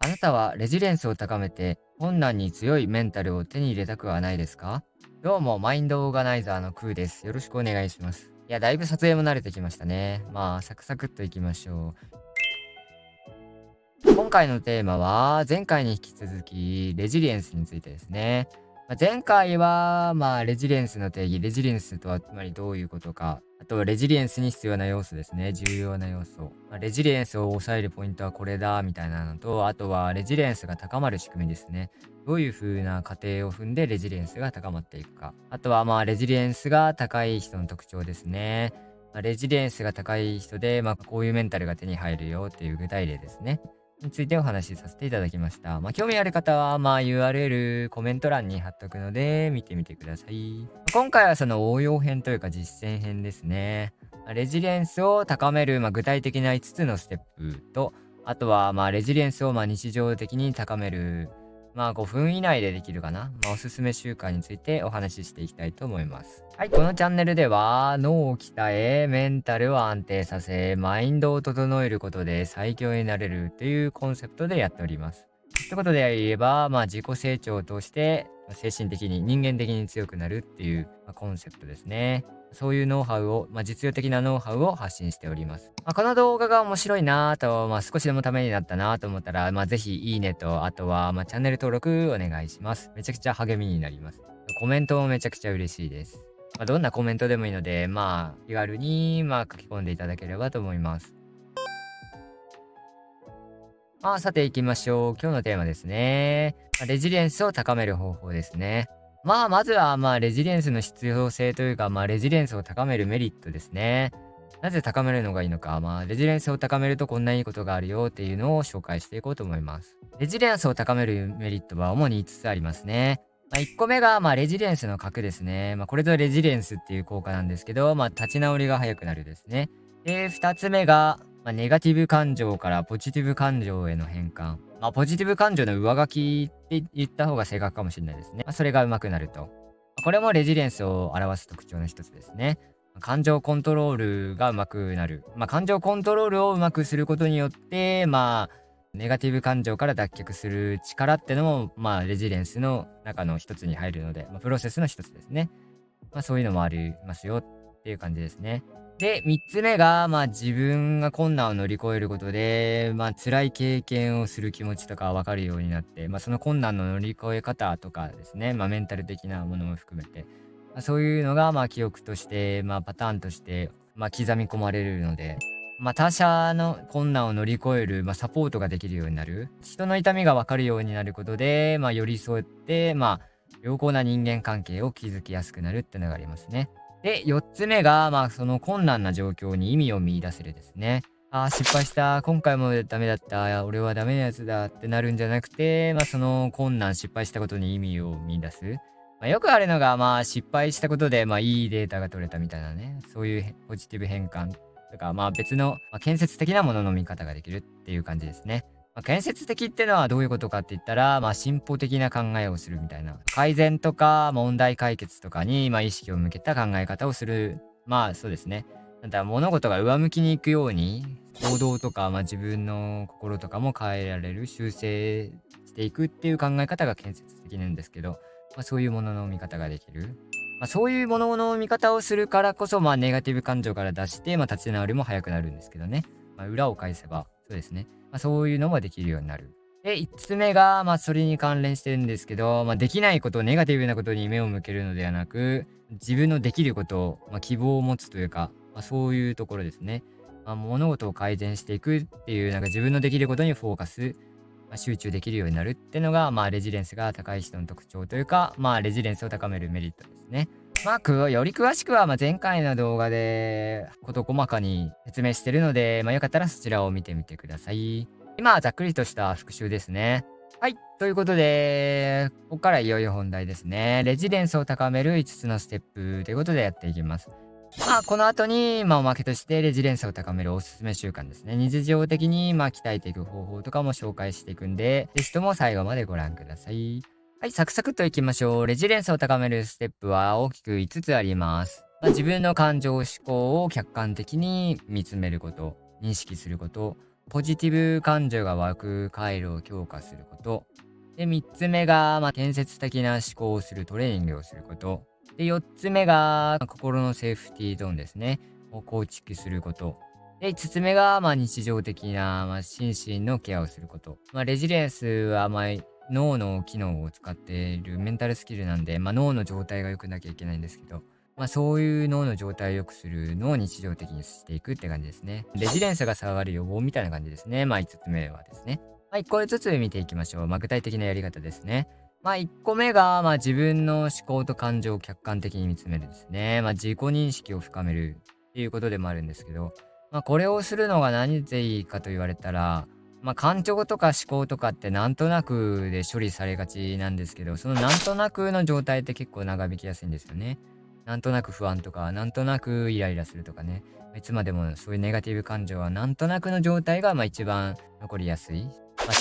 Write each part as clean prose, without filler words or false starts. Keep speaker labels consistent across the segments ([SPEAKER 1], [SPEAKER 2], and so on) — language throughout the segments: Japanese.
[SPEAKER 1] あなたはレジリエンスを高めて困難に強いメンタルを手に入れたくはないですか？どうも、マインドオーガナイザーのクーです。よろしくお願いします。いや、だいぶ撮影も慣れてきましたね。まあ、サクサクっといきましょう。今回のテーマは、前回に引き続き、レジリエンスについてですね。前回は、レジリエンスの定義、レジリエンスとはつまりどういうことか、あと、レジリエンスに必要な要素ですね。重要な要素。レジリエンスを抑えるポイントはこれだ、みたいなのと、あとは、レジリエンスが高まる仕組みですね。どういう風な過程を踏んでレジリエンスが高まっていくか。あとは、レジリエンスが高い人の特徴ですね。レジリエンスが高い人で、こういうメンタルが手に入るよっていう具体例ですね。についてお話しさせていただきました。興味ある方は、URL コメント欄に貼っとくので、見てみてください。今回はその応用編というか実践編ですね。レジリエンスを高める、具体的な5つのステップと、あとは、レジリエンスを日常的に高める、5分以内でできるかな。おすすめ習慣についてお話ししていきたいと思います。はい、このチャンネルでは脳を鍛え、メンタルを安定させ、マインドを整えることで最強になれるというコンセプトでやっております。ということで言えば、自己成長を通して精神的に人間的に強くなるっていう、コンセプトですね。そういうノウハウを、実用的なノウハウを発信しております。この動画が面白いなぁと、少しでもためになったなぁと思ったら、ぜひいいねと、あとは、チャンネル登録お願いします。めちゃくちゃ励みになります。コメントもめちゃくちゃ嬉しいです。どんなコメントでもいいので、気軽に、書き込んでいただければと思います。さて行きましょう。今日のテーマですね。レジリエンスを高める方法ですね。まずは、レジリエンスの必要性というか、レジリエンスを高めるメリットですね。なぜ高めるのがいいのか、レジリエンスを高めるとこんないいことがあるよっていうのを紹介していこうと思います。レジリエンスを高めるメリットは主に5つありますね。1個目が、レジリエンスの核ですね。これぞレジリエンスっていう効果なんですけど、立ち直りが早くなるですね。で、2つ目が、ネガティブ感情からポジティブ感情への変換。ポジティブ感情の上書きって言った方が正確かもしれないですね。それが上手くなると。これもレジリエンスを表す特徴の一つですね。感情コントロールが上手くなる。感情コントロールを上手くすることによって、ネガティブ感情から脱却する力ってのも、レジリエンスの中の一つに入るので、プロセスの一つですね。そういうのもありますよっていう感じですね。で、3つ目が、自分が困難を乗り越えることで、辛い経験をする気持ちとか分かるようになって、その困難の乗り越え方とかですね、メンタル的なものも含めて、そういうのが、記憶として、パターンとして、刻み込まれるので、他者の困難を乗り越える、サポートができるようになる。人の痛みが分かるようになることで、寄り添って、良好な人間関係を築きやすくなるってのがありますね。で、4つ目が、その困難な状況に意味を見出せるですね。失敗した。今回もダメだった。俺はダメなやつだってなるんじゃなくて、その困難、失敗したことに意味を見出す。よくあるのが、失敗したことで、いいデータが取れたみたいなね。そういうポジティブ変換とか、別の、建設的なものの見方ができるっていう感じですね。建設的ってのはどういうことかって言ったら、進歩的な考えをするみたいな。改善とか問題解決とかに、意識を向けた考え方をする。そうですね。物事が上向きにいくように、行動とか、自分の心とかも変えられる、修正していくっていう考え方が建設的なんですけど、そういうものの見方ができる。そういうものの見方をするからこそ、ネガティブ感情から出して、立ち直りも早くなるんですけどね。裏を返せば、そうですね。そういうのもできるようになる。で、5つ目が、それに関連してるんですけど、できないこと、ネガティブなことに目を向けるのではなく、自分のできることを、希望を持つというか、そういうところですね。物事を改善していくっていう、自分のできることにフォーカス、集中できるようになるっていうのが、レジリエンスが高い人の特徴というか、レジリエンスを高めるメリットですね。より詳しくは、前回の動画で事細かに説明してるので、よかったらそちらを見てみてください。今はざっくりとした復習ですね。はい。ということで、ここからいよいよ本題ですね。レジリエンスを高める5つのステップということでやっていきます。この後に、おまけとしてレジリエンスを高めるおすすめ習慣ですね。日常的に、鍛えていく方法とかも紹介していくんで、ぜひとも最後までご覧ください。はい、サクサクっといきましょう。レジリエンスを高めるステップは大きく5つあります。自分の感情思考を客観的に見つめること、認識すること。ポジティブ感情が湧く回路を強化すること。で、3つ目が、建設的な思考をするトレーニングをすること。で、4つ目が、心のセーフティーゾーンですね。を構築すること。で、5つ目が、日常的な、心身のケアをすること。レジリエンスは、脳の機能を使っているメンタルスキルなんで、脳の状態が良くなきゃいけないんですけど、そういう脳の状態を良くするのを日常的にしていくって感じですね。レジリエンスが下がる予防みたいな感じですね。5つ目はですね。1個ずつ見ていきましょう。具体的なやり方ですね。1個目が、自分の思考と感情を客観的に見つめるですね。自己認識を深めるっていうことでもあるんですけど、これをするのが何でいいかと言われたら、感情とか思考とかってなんとなくで処理されがちなんですけど、そのなんとなくの状態って結構長引きやすいんですよね。なんとなく不安とか、なんとなくイライラするとかね。いつまでもそういうネガティブ感情はなんとなくの状態が一番残りやすい。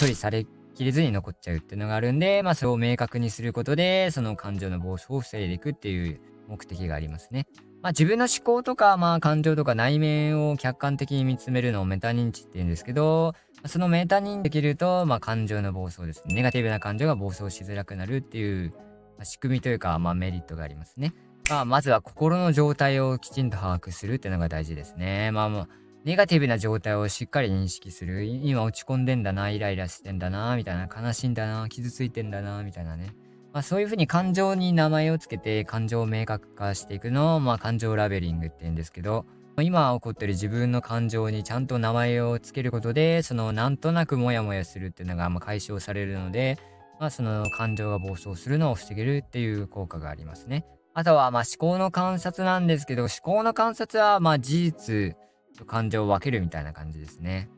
[SPEAKER 1] 処理されきれずに残っちゃうっていうのがあるんで、それを明確にすることで、その感情の暴走を防いでいくっていう目的がありますね。自分の思考とか、感情とか内面を客観的に見つめるのをメタ認知って言うんですけど、そのメタ認知できると、感情の暴走ですね。ネガティブな感情が暴走しづらくなるっていう、仕組みというか、メリットがありますね。まずは心の状態をきちんと把握するっていうのが大事ですね。ネガティブな状態をしっかり認識する。今落ち込んでんだな、イライラしてんだな、みたいな、悲しいんだな、傷ついてんだな、みたいなね。そういうふうに感情に名前をつけて感情を明確化していくのを、感情ラベリングって言うんですけど、今起こってる自分の感情にちゃんと名前をつけることで、そのなんとなくモヤモヤするっていうのが解消されるので、その感情が暴走するのを防げるっていう効果がありますね。あとは思考の観察なんですけど、思考の観察は事実と感情を分けるみたいな感じですね。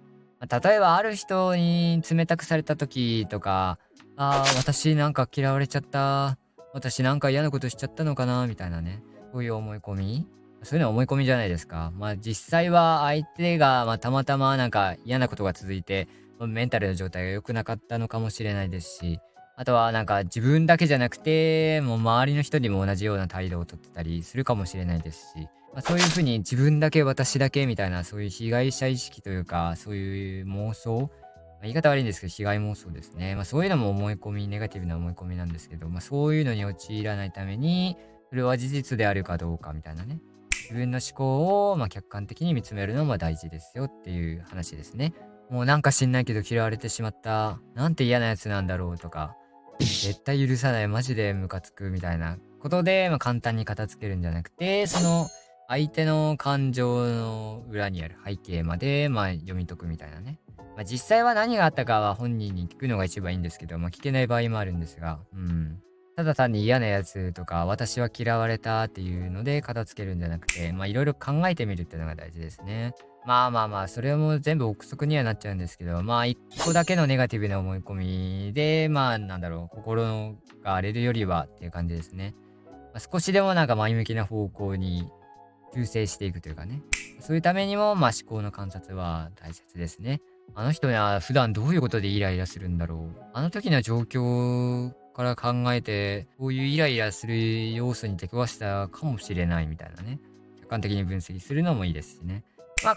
[SPEAKER 1] 例えばある人に冷たくされた時とか、私なんか嫌われちゃった。私なんか嫌なことしちゃったのかなみたいなね。そういう思い込み。そういうのは思い込みじゃないですか。実際は相手がたまたまなんか嫌なことが続いて、メンタルの状態が良くなかったのかもしれないですし、あとはなんか自分だけじゃなくて、もう周りの人にも同じような態度をとってたりするかもしれないですし、そういう風に自分だけ私だけみたいなそういう被害者意識というか、そういう妄想、言い方悪いんですけど、被害妄想ですね。そういうのも思い込み、ネガティブな思い込みなんですけど、そういうのに陥らないために、それは事実であるかどうかみたいなね。自分の思考を客観的に見つめるのも大事ですよっていう話ですね。もうなんか知んないけど嫌われてしまった。なんて嫌なやつなんだろうとか、絶対許さない、マジでムカつくみたいなことで、簡単に片付けるんじゃなくて、その相手の感情の裏にある背景まで、読み解くみたいなね。実際は何があったかは本人に聞くのが一番いいんですけど、聞けない場合もあるんですが、ただ単に嫌なやつとか、私は嫌われたっていうので片付けるんじゃなくて、いろいろ考えてみるっていうのが大事ですね。それも全部憶測にはなっちゃうんですけど、一個だけのネガティブな思い込みで、心が荒れるよりはっていう感じですね。少しでもなんか前向きな方向に修正していくというかね。そういうためにも、思考の観察は大切ですね。あの人には普段どういうことでイライラするんだろう。あの時の状況から考えて、こういうイライラする要素に出くわしたかもしれないみたいなね。客観的に分析するのもいいですしね。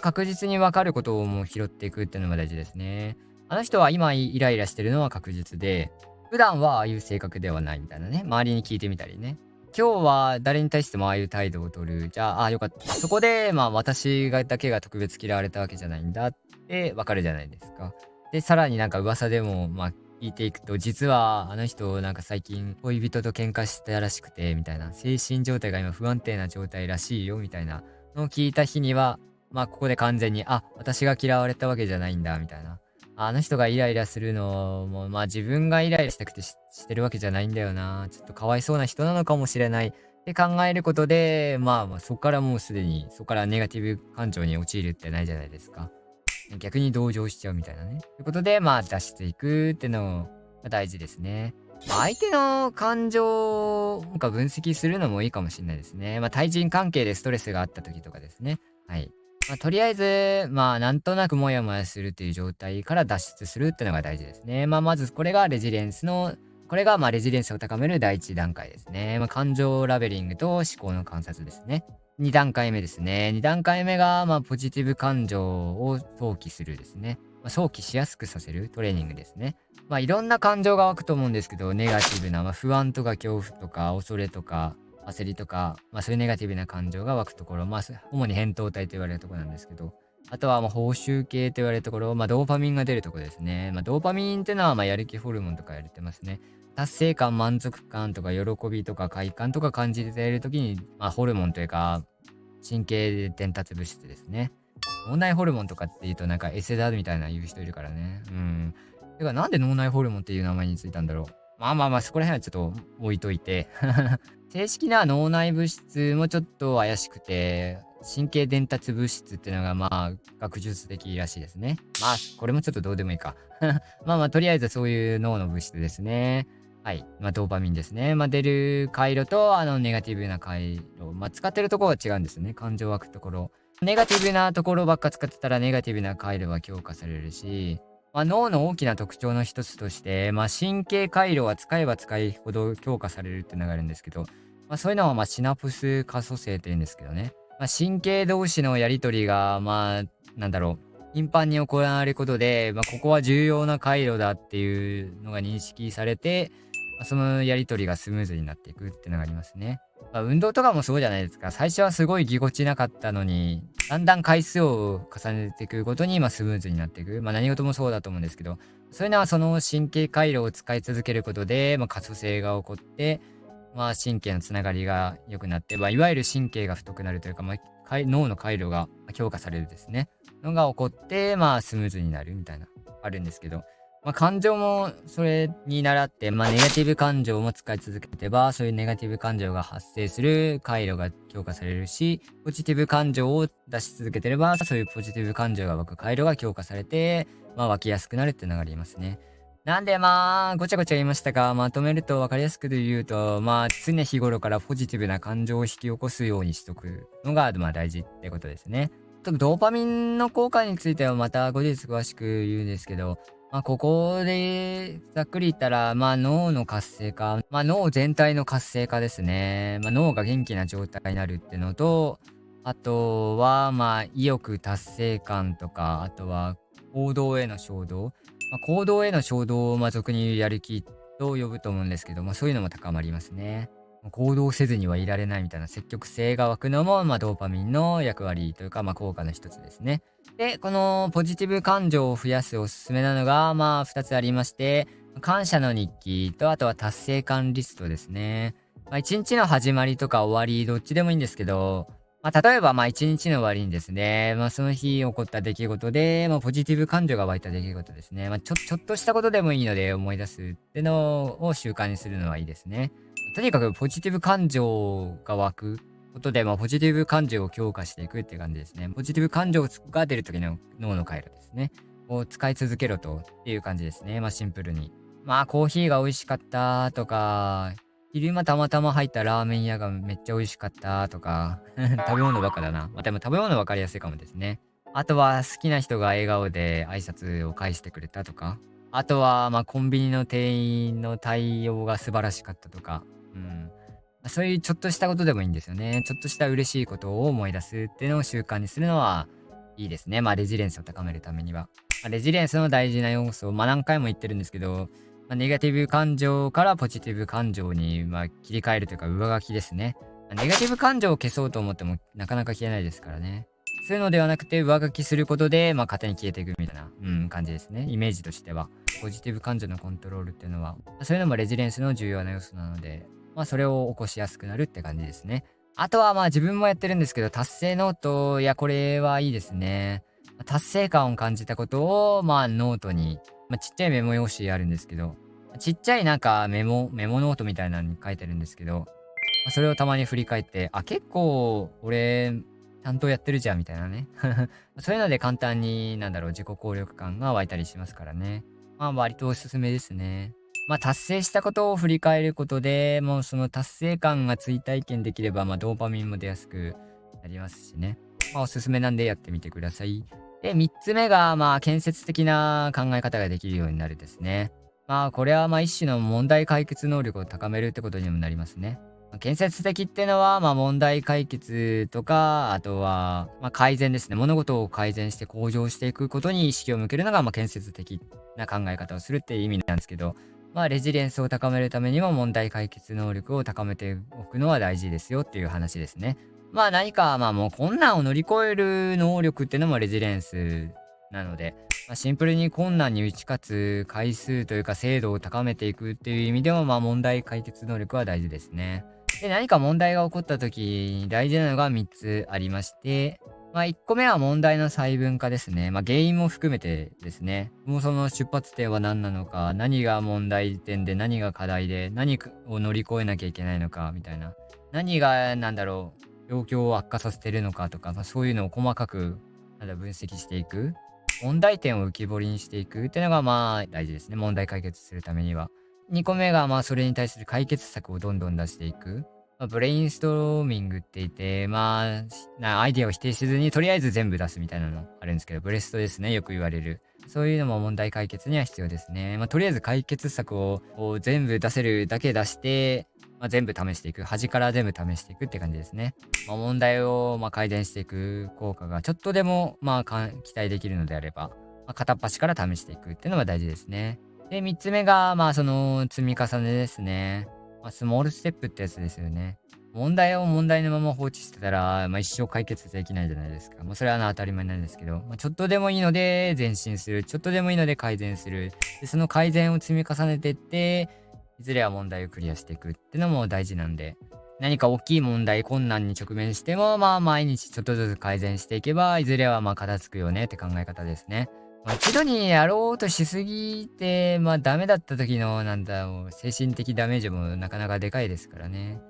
[SPEAKER 1] 確実に分かることをもう拾っていくっていうのも大事ですね。あの人は今イライラしてるのは確実で、普段はああいう性格ではないみたいなね。周りに聞いてみたりね。今日は誰に対してもああいう態度を取る。じゃあ、よかった。そこで、私だけが特別嫌われたわけじゃないんだってわかるじゃないですか。で、さらになんか噂でも、聞いていくと、実はあの人なんか最近恋人と喧嘩したらしくて、みたいな。精神状態が今不安定な状態らしいよ、みたいなのを聞いた日には、ここで完全に、私が嫌われたわけじゃないんだ、みたいな。あの人がイライラするのも、自分がイライラしたくてしてるわけじゃないんだよな。ちょっとかわいそうな人なのかもしれないって考えることで、そこからもうすでに、そこからネガティブ感情に陥るってないじゃないですか。逆に同情しちゃうみたいなね。ということで、出していくってのが大事ですね。相手の感情を分析するのもいいかもしれないですね。対人関係でストレスがあった時とかですね。はい。とりあえず、なんとなくモヤモヤするっていう状態から脱出するっていうのが大事ですね。まずこれがレジリエンスの、これがレジリエンスを高める第一段階ですね。感情ラベリングと思考の観察ですね。2段階目ですね。2段階目が、ポジティブ感情を想起するですね。想起しやすくさせるトレーニングですね。いろんな感情が湧くと思うんですけど、ネガティブな、不安とか恐怖とか恐れとか焦りとか、そういうネガティブな感情が湧くところ、主に扁桃体と言われるところなんですけど、あとは報酬系と言われるところ、ドーパミンが出るところですね。ドーパミンってのはやる気ホルモンとか言われてますね。達成感、満足感とか喜びとか快感とか感じているときに、ホルモンというか、神経伝達物質ですね。脳内ホルモンとかって言うとなんかエセだみたいな言う人いるからね。うん。てかなんで脳内ホルモンっていう名前についたんだろう。そこら辺はちょっと置いといて。正式な脳内物質もちょっと怪しくて、神経伝達物質っていうのが学術的らしいですね。これもちょっとどうでもいいか。とりあえずそういう脳の物質ですね。はい。ドーパミンですね。出る回路と、ネガティブな回路。使ってるところは違うんですね。感情湧くところ。ネガティブなところばっか使ってたら、ネガティブな回路は強化されるし、脳の大きな特徴の一つとして、神経回路は使えば使いほど強化されるっていうのがあるんですけど、そういうのはシナプス可塑性って言うんですけどね。神経同士のやりとりが、なんだろう。頻繁に行われることで、ここは重要な回路だっていうのが認識されて、そのやり取りがスムーズになっていくっていうのがありますね。運動とかもそうじゃないですか。最初はすごいぎこちなかったのに、だんだん回数を重ねていくごとに、スムーズになっていく。何事もそうだと思うんですけど、そういうのはその神経回路を使い続けることで、可塑性が起こって、神経のつながりが良くなって、いわゆる神経が太くなるというか、脳の回路が強化されるですね。のが起こって、スムーズになるみたいな、あるんですけど、感情もそれに倣って、ネガティブ感情も使い続けてば、そういうネガティブ感情が発生する回路が強化されるし、ポジティブ感情を出し続けてれば、そういうポジティブ感情が湧く回路が強化されて、湧きやすくなるっていうのがありますね。なんでごちゃごちゃ言いましたが、まとめると分かりやすく言うと、常日頃からポジティブな感情を引き起こすようにしとくのが、大事ってことですね。ちょっとドーパミンの効果についてはまた後日詳しく言うんですけど、ここでざっくり言ったら、脳の活性化、脳全体の活性化ですね。脳が元気な状態になるっていうのと、あとは、意欲達成感とか、あとは行動への衝動。行動への衝動を、俗に言うやる気と呼ぶと思うんですけども、そういうのも高まりますね。行動せずにはいられないみたいな積極性が湧くのも、ドーパミンの役割というか、効果の一つですね。で、このポジティブ感情を増やすおすすめなのが、2つありまして、感謝の日記と、あとは達成感リストですね。一日の始まりとか終わり、どっちでもいいんですけど、例えば、一日の終わりにですね、その日起こった出来事で、ポジティブ感情が湧いた出来事ですね。ちょっとしたことでもいいので思い出すってのを習慣にするのはいいですね。とにかくポジティブ感情が湧くことで、ポジティブ感情を強化していくっていう感じですね。ポジティブ感情が出る時の脳の回路ですね。を使い続けろとっていう感じですね。シンプルに。コーヒーが美味しかったとか、昼間たまたま入ったラーメン屋がめっちゃ美味しかったとか、食べ物ばっかだな。でも食べ物分かりやすいかもですね。あとは好きな人が笑顔で挨拶を返してくれたとか。あとは、コンビニの店員の対応が素晴らしかったとか。うん。そういうちょっとしたことでもいいんですよね。ちょっとした嬉しいことを思い出すっていうのを習慣にするのはいいですね。レジリエンスを高めるためには。レジリエンスの大事な要素を、何回も言ってるんですけど、ネガティブ感情からポジティブ感情に、切り替えるというか上書きですね。ネガティブ感情を消そうと思ってもなかなか消えないですからね。そういうのではなくて上書きすることで、勝手に消えていくみたいな、感じですね。イメージとしては。ポジティブ感情のコントロールっていうのは、そういうのもレジリエンスの重要な要素なので、それを起こしやすくなるって感じですね。あとは自分もやってるんですけど、達成ノート、いや、これはいいですね。達成感を感じたことを、ノートに、ちっちゃいメモ用紙あるんですけど、ちっちゃいなんかメモノートみたいなのに書いてるんですけど、それをたまに振り返って、結構俺、ちゃんとやってるじゃんみたいなね。そういうので簡単に、自己効力感が湧いたりしますからね。割とおすすめですね。達成したことを振り返ることで、もうその達成感が追体験できれば、ドーパミンも出やすくなりますしね。おすすめなんでやってみてください。で、3つ目が、建設的な考え方ができるようになるですね。これは一種の問題解決能力を高めるってことにもなりますね。建設的っていうのは、問題解決とか、あとは、改善ですね。物事を改善して向上していくことに意識を向けるのが、建設的な考え方をするっていう意味なんですけど、レジリエンスを高めるためにも問題解決能力を高めておくのは大事ですよっていう話ですね。何か、もう困難を乗り越える能力っていうのもレジリエンスなので、シンプルに困難に打ち勝つ回数というか精度を高めていくっていう意味でも、問題解決能力は大事ですね。で、何か問題が起こった時に大事なのが3つありまして、1個目は問題の細分化ですね。原因も含めてですね。もうその出発点は何なのか、何が問題点で何が課題で、何を乗り越えなきゃいけないのか、みたいな。何が、状況を悪化させてるのかとか、そういうのを細かく、分析していく。問題点を浮き彫りにしていくっていうのが大事ですね。問題解決するためには。2個目がそれに対する解決策をどんどん出していく。ブレインストローミングって言って、アイディアを否定せずにとりあえず全部出すみたいなのあるんですけど、ブレストですね。よく言われる。そういうのも問題解決には必要ですね。とりあえず解決策を全部出せるだけ出して、全部試していく。端から全部試していくって感じですね。問題を改善していく効果がちょっとでも期待できるのであれば、片っ端から試していくっていうのが大事ですね。で、3つ目が、その積み重ねですね。スモールステップってやつですよね。問題を問題のまま放置してたら、一生解決できないじゃないですか。それは当たり前なんですけど、ちょっとでもいいので前進する。ちょっとでもいいので改善する。で、その改善を積み重ねていって、いずれは問題をクリアしていくってのも大事なんで、何か大きい問題、困難に直面しても、毎日ちょっとずつ改善していけば、いずれは片付くよねって考え方ですね。一度にやろうとしすぎて、ダメだった時の、精神的ダメージもなかなかでかいですからね。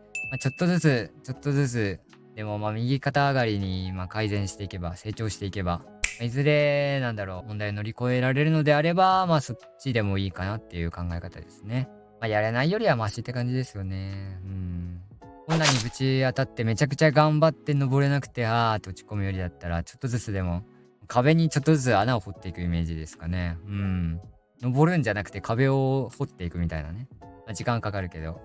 [SPEAKER 1] ちょっとずつ、ちょっとずつ、でも右肩上がりに、改善していけば、成長していけば、いずれ、問題を乗り越えられるのであれば、そっちでもいいかなっていう考え方ですね。やれないよりはマシって感じですよね。うん。困難にぶち当たってめちゃくちゃ頑張って登れなくて、と落ち込むよりだったら、ちょっとずつでも、壁にちょっとずつ穴を掘っていくイメージですかね。うん。登るんじゃなくて壁を掘っていくみたいなね。時間かかるけど。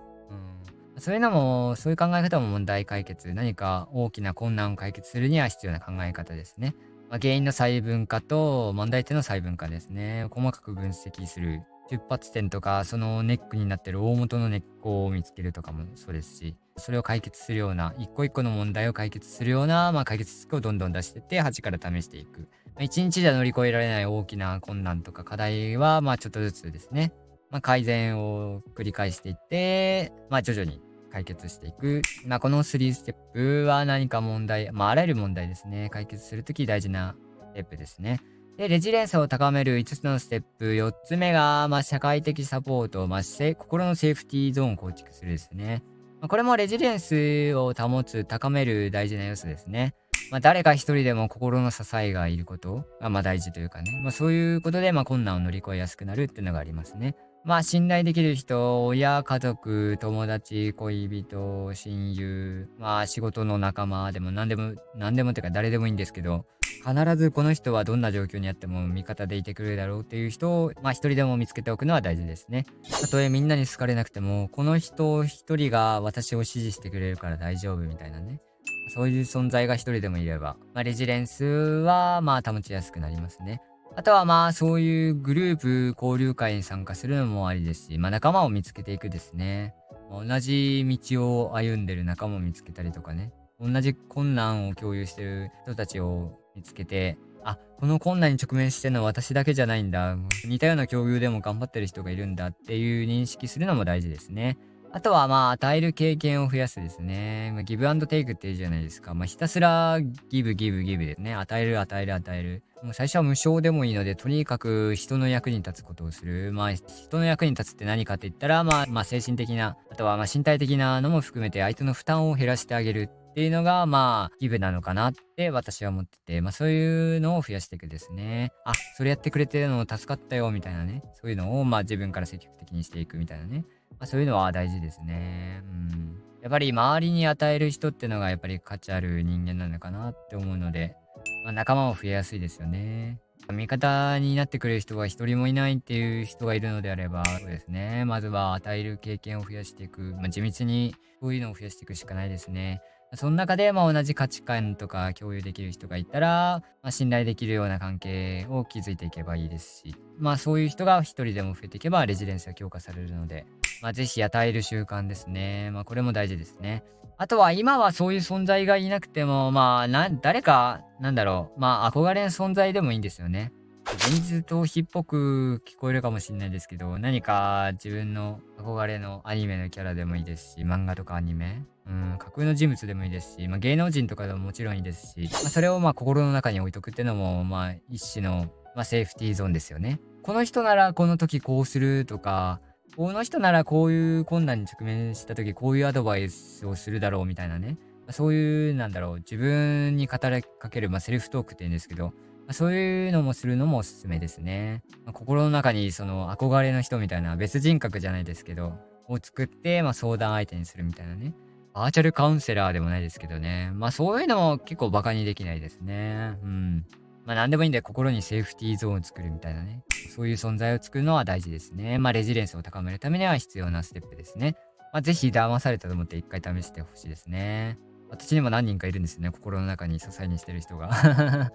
[SPEAKER 1] うん。そういうのも、そういう考え方も問題解決、何か大きな困難を解決するには必要な考え方ですね。原因の細分化と問題点の細分化ですね。細かく分析する。出発点とか、そのネックになってる大元の根っこを見つけるとかもそうですし、それを解決するような、一個一個の問題を解決するような、解決策をどんどん出していって、端から試していく。一日じゃ乗り越えられない大きな困難とか課題は、ちょっとずつですね、改善を繰り返していって、徐々に解決していく。この3ステップは何か問題、あらゆる問題ですね、解決するとき大事なステップですね。で、レジリエンスを高める5つのステップ、4つ目が、社会的サポート、心のセーフティーゾーンを構築するですね。これもレジリエンスを保つ、高める大事な要素ですね。誰か一人でも心の支えがいることが、大事というかね。そういうことで、困難を乗り越えやすくなるっていうのがありますね。信頼できる人、親、家族、友達、恋人、親友、仕事の仲間でも何でもっていうか誰でもいいんですけど、必ずこの人はどんな状況にあっても味方でいてくれるだろうっていう人を、一人でも見つけておくのは大事ですね。たとえみんなに好かれなくても、この人一人が私を支持してくれるから大丈夫みたいなね。そういう存在が一人でもいれば、レジリエンスは、保ちやすくなりますね。あとはそういうグループ交流会に参加するのもありですし、仲間を見つけていくですね。同じ道を歩んでる仲間を見つけたりとかね。同じ困難を共有してる人たちを見つけて、この困難に直面してるのは私だけじゃないんだ。似たような境遇でも頑張ってる人がいるんだっていう認識するのも大事ですね。あとは与える経験を増やすですね。ギブアンドテイクって言うじゃないですか。ひたすらギブギブギブですね。与える与える与える。もう最初は無償でもいいので、とにかく人の役に立つことをする。人の役に立つって何かって言ったら、精神的な、あとは身体的なのも含めて相手の負担を減らしてあげるっていうのが、ギブなのかなって私は思ってて、そういうのを増やしていくですね。それやってくれてるの助かったよ、みたいなね。そういうのを、自分から積極的にしていくみたいなね。そういうのは大事ですね。うん。やっぱり周りに与える人ってのがやっぱり価値ある人間なのかなって思うので、仲間を増えやすいですよね。味方になってくれる人が一人もいないっていう人がいるのであれば、そうですね。まずは与える経験を増やしていく。地道にそういうのを増やしていくしかないですね。その中で、同じ価値観とか共有できる人がいたら、信頼できるような関係を築いていけばいいですし、そういう人が一人でも増えていけば、レジリエンスが強化されるので、ぜひ与える習慣ですね。これも大事ですね。あとは今はそういう存在がいなくても、誰か、憧れの存在でもいいんですよね。現実逃避っぽく聞こえるかもしれないですけど、何か自分の憧れのアニメのキャラでもいいですし、漫画とかアニメ、架空の人物でもいいですし、芸能人とかでももちろんいいですし、それを心の中に置いとくっていうのも、一種の、セーフティーゾーンですよね。この人ならこの時こうするとか、この人ならこういう困難に直面した時こういうアドバイスをするだろうみたいなね。そういう、自分に語りかける、セルフトークって言うんですけど、そういうのもするのもおすすめですね。心の中にその憧れの人みたいな別人格じゃないですけど、を作って、相談相手にするみたいなね。バーチャルカウンセラーでもないですけどね。そういうのも結構バカにできないですね。うん。何でもいいんで心にセーフティーゾーンを作るみたいなね。そういう存在を作るのは大事ですね。レジリエンスを高めるためには必要なステップですね。ぜひ騙されたと思って一回試してほしいですね。私にも何人かいるんですよね。心の中に支えにしてる人が。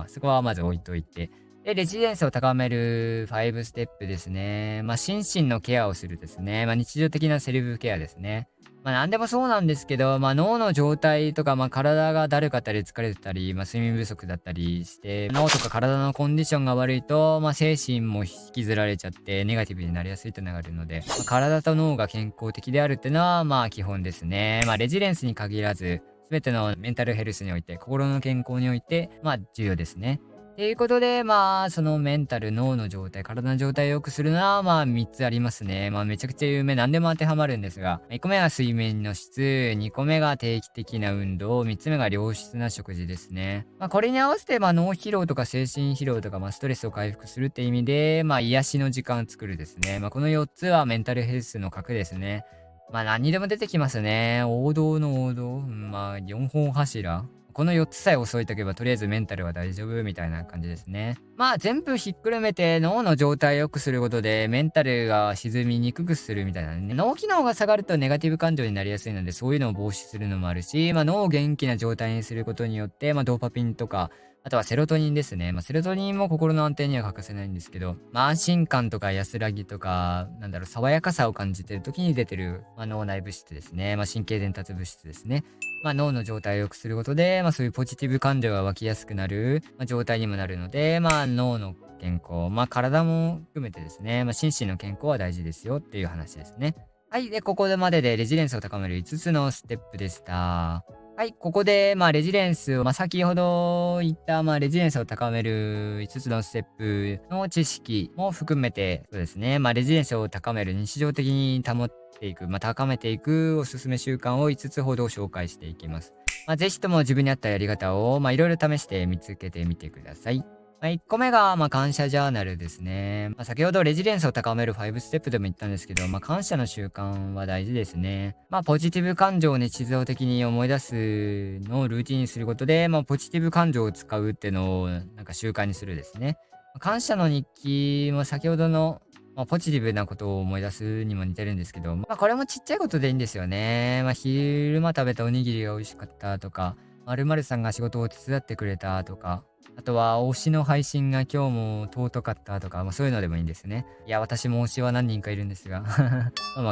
[SPEAKER 1] そこはまず置いといて。で、レジリエンスを高める5ステップですね。心身のケアをするですね。日常的なセルフケアですね。何でもそうなんですけど、脳の状態とか、体がだるかったり疲れてたり、睡眠不足だったりして、脳とか体のコンディションが悪いと、精神も引きずられちゃってネガティブになりやすいというのがあるので、体と脳が健康的であるっていうのは、基本ですね。レジリエンスに限らず、すべてのメンタルヘルスにおいて、心の健康において、重要ですね。ということで、そのメンタル、脳の状態、体の状態を良くするのは、3つありますね。めちゃくちゃ有名、何でも当てはまるんですが、1個目は睡眠の質、2個目が定期的な運動、3つ目が良質な食事ですね。これに合わせて、脳疲労とか精神疲労とか、ストレスを回復するって意味で、癒しの時間を作るですね。この4つはメンタルヘルスの核ですね。何にでも出てきますね。王道の王道。4本柱。この4つさえ押さえとけばとりあえずメンタルは大丈夫みたいな感じですね。全部ひっくるめて脳の状態を良くすることでメンタルが沈みにくくするみたいなね。脳機能が下がるとネガティブ感情になりやすいのでそういうのを防止するのもあるし、脳を元気な状態にすることによって、ドーパミンとか、あとはセロトニンですね。セロトニンも心の安定には欠かせないんですけど、安心感とか安らぎとか、爽やかさを感じてる時に出てる、脳内物質ですね。神経伝達物質ですね。脳の状態を良くすることで、そういうポジティブ感情が湧きやすくなる、状態にもなるので、脳の健康、体も含めてですね、心身の健康は大事ですよっていう話ですね。はい。で、ここまででレジリエンスを高める5つのステップでした。はい。ここで、レジリエンスを、先ほど言った、レジリエンスを高める5つのステップの知識も含めて、そうですね。レジリエンスを高める、日常的に保っていく、高めていくおすすめ習慣を5つほど紹介していきます。ぜひとも自分に合ったやり方を、いろいろ試して見つけてみてください。1個目が、感謝ジャーナルですね。先ほどレジリエンスを高める5ステップでも言ったんですけど、感謝の習慣は大事ですね。ポジティブ感情を日常的に思い出すのをルーティンにすることで、ポジティブ感情を使うっていうのを、習慣にするですね。感謝の日記も先ほどの、ポジティブなことを思い出すにも似てるんですけど、これもちっちゃいことでいいんですよね。昼間食べたおにぎりが美味しかったとか、〇〇さんが仕事を手伝ってくれたとか、あとは推しの配信が今日も尊かったとか、そういうのでもいいんですね。いや、私も推しは何人かいるんですが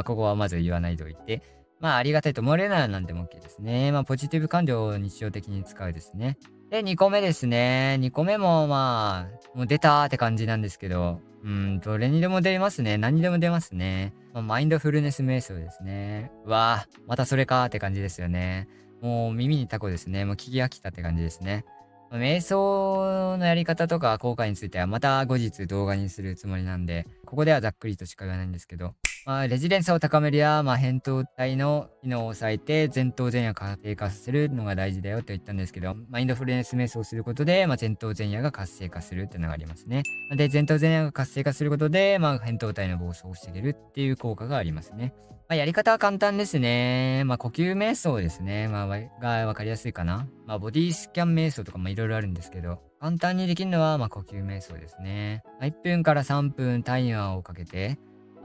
[SPEAKER 1] ここはまず言わないでおいて、ありがたいと思われるなら何でも OK ですね。ポジティブ感情を日常的に使うですね。で、2個目ですね。2個目ももう出たーって感じなんですけど、どれにでも出ますね。何にでも出ますね。マインドフルネス瞑想ですね。うわー、またそれかーって感じですよね。もう耳にタコですね。もう聞き飽きたって感じですね。瞑想のやり方とか効果についてはまた後日動画にするつもりなんで、ここではざっくりとしか言わないんですけど、レジリエンスを高めるや、扁桃体の機能を抑えて、前頭前野活性化させるのが大事だよと言ったんですけど、インドフルエンス瞑想をすることで、前頭前野が活性化するっていうのがありますね。で、前頭前野が活性化することで、扁桃体の暴走を防げるっていう効果がありますね。やり方は簡単ですね。呼吸瞑想ですね。がわかりやすいかな。ボディスキャン瞑想とかもいろいろあるんですけど、簡単にできるのは、呼吸瞑想ですね。1分から3分タイマーをかけて、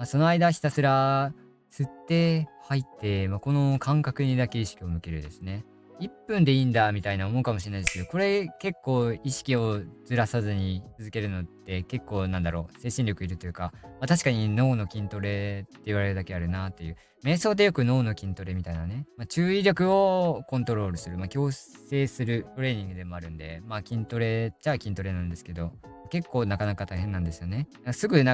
[SPEAKER 1] その間ひたすら吸って吐いて、この感覚にだけ意識を向けるですね。1分でいいんだみたいな思うかもしれないですけど、これ結構意識をずらさずに続けるのって結構精神力いるというか、確かに脳の筋トレって言われるだけあるなっていう。瞑想でよく脳の筋トレみたいなね。注意力をコントロールする、矯正するトレーニングでもあるんで、筋トレっちゃ筋トレなんですけど、結構なかなか大変なんですよね。すぐ違う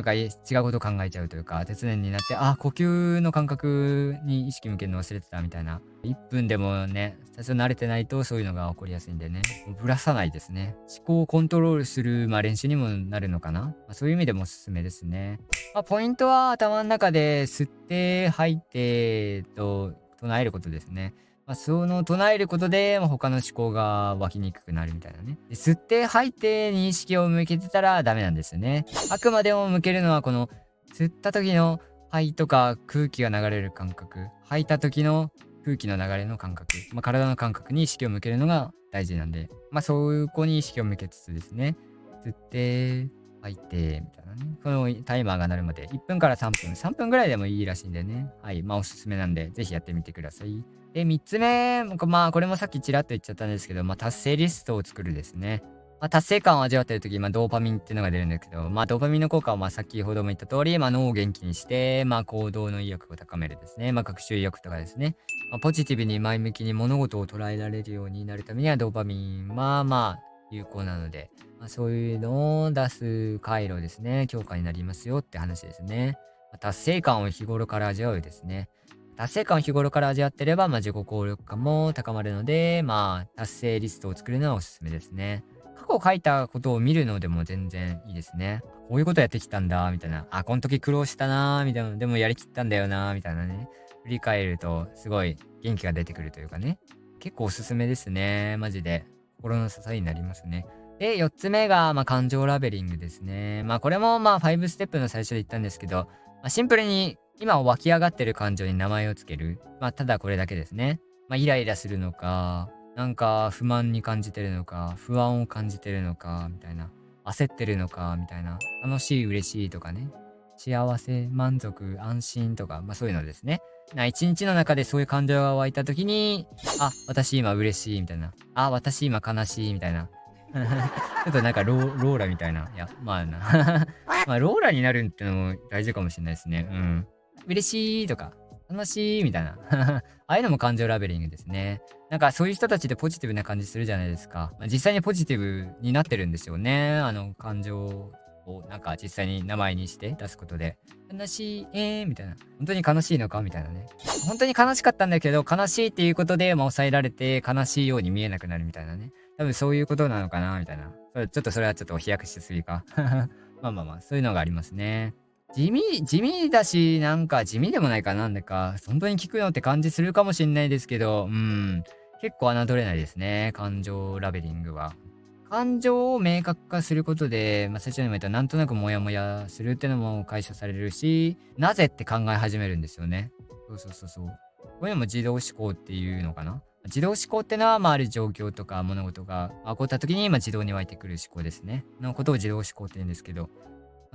[SPEAKER 1] こと考えちゃうというか、手伝いになって、呼吸の感覚に意識向けるの忘れてたみたいな。1分でもね、最初慣れてないとそういうのが起こりやすいんでね。もうぶらさないですね。思考をコントロールする、練習にもなるのかな。そういう意味でもおすすめですね。ポイントは頭の中で吸って吐いてと唱えることですね。その唱えることで、他の思考が湧きにくくなるみたいなね。で吸って吐いてに意識を向けてたらダメなんですよね。あくまでも向けるのはこの吸った時の肺とか空気が流れる感覚、吐いた時の空気の流れの感覚、体の感覚に意識を向けるのが大事なんで、そこに意識を向けつつですね、吸って吐いてみたいなね。このタイマーが鳴るまで1分から3分、3分ぐらいでもいいらしいんでね。はい、おすすめなんで、ぜひやってみてください。で、3つ目、これもさっきちらっと言っちゃったんですけど、達成リストを作るですね。達成感を味わってる時、ドーパミンっていうのが出るんですけど、ドーパミンの効果は、先ほども言った通り、脳を元気にして、行動の意欲を高めるですね。学習意欲とかですね。ポジティブに前向きに物事を捉えられるようになるためには、ドーパミンは、有効なので、そういうのを出す回路ですね。強化になりますよって話ですね。達成感を日頃から味わうですね。達成感を日頃から味わってれば、自己効力感も高まるので、達成リストを作るのはおすすめですね。過去書いたことを見るのでも全然いいですね。こういうことやってきたんだ、みたいな。この時苦労したな、みたいな。でもやりきったんだよな、みたいなね。振り返ると、すごい元気が出てくるというかね。結構おすすめですね。マジで。心の支えになりますね。で、4つ目が、感情ラベリングですね。これも、5ステップの最初で言ったんですけど、シンプルに、今湧き上がってる感情に名前をつける。ただこれだけですね。イライラするのか、不満に感じてるのか、不安を感じてるのか、みたいな。焦ってるのか、みたいな。楽しい、嬉しいとかね。幸せ、満足、安心とか、そういうのですね。一日の中でそういう感情が湧いた時に、私今嬉しい、みたいな。私今悲しい、みたいな。ちょっとローラみたいな。いや、ローラになるってのも大事かもしれないですね。うん。嬉しいとか、楽しいみたいな。ああいうのも感情ラベリングですね。そういう人たちでポジティブな感じするじゃないですか。実際にポジティブになってるんですよね。感情を実際に名前にして出すことで。悲しい、みたいな。本当に悲しいのかみたいなね。本当に悲しかったんだけど、悲しいっていうことで、抑えられて悲しいように見えなくなるみたいなね。多分そういうことなのかなみたいな。それはちょっと飛躍しすぎか。そういうのがありますね。地味だし、地味でもないかなんでか、本当に聞くのって感じするかもしんないですけど、結構侮れないですね。感情ラベリングは。感情を明確化することで、最初にも言ったなんとなくモヤモヤするってのも解消されるし、なぜって考え始めるんですよね。そう。こういうのも自動思考っていうのかな。自動思考ってのは、ある状況とか物事が起こった時に、自動に湧いてくる思考ですね。のことを自動思考って言うんですけど、